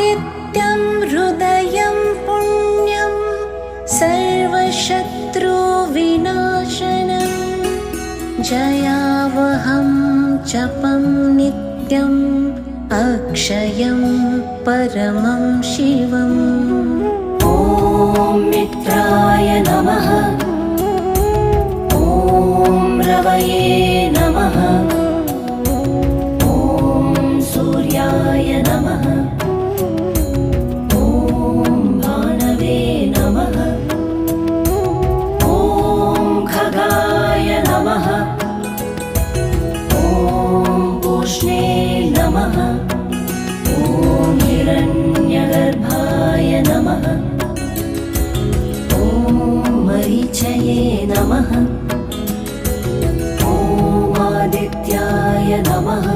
आदित्यं हृदयं पुण्यं सर्वशत्रुविनाशनं जयावहं जपं नित्यम् अक्षयं परमं शिवम्। ॐ मित्राय नमः। ॐ रवये नमः। ॐ सूर्याय नमः। ॐ भानवे नमः। ॐ खगाय नमः। ॐ पूष्णे नमः। ॐ हिरण्यगर्भाय नमः। ॐ मरीचये नमः। ॐ आदित्याय नमः।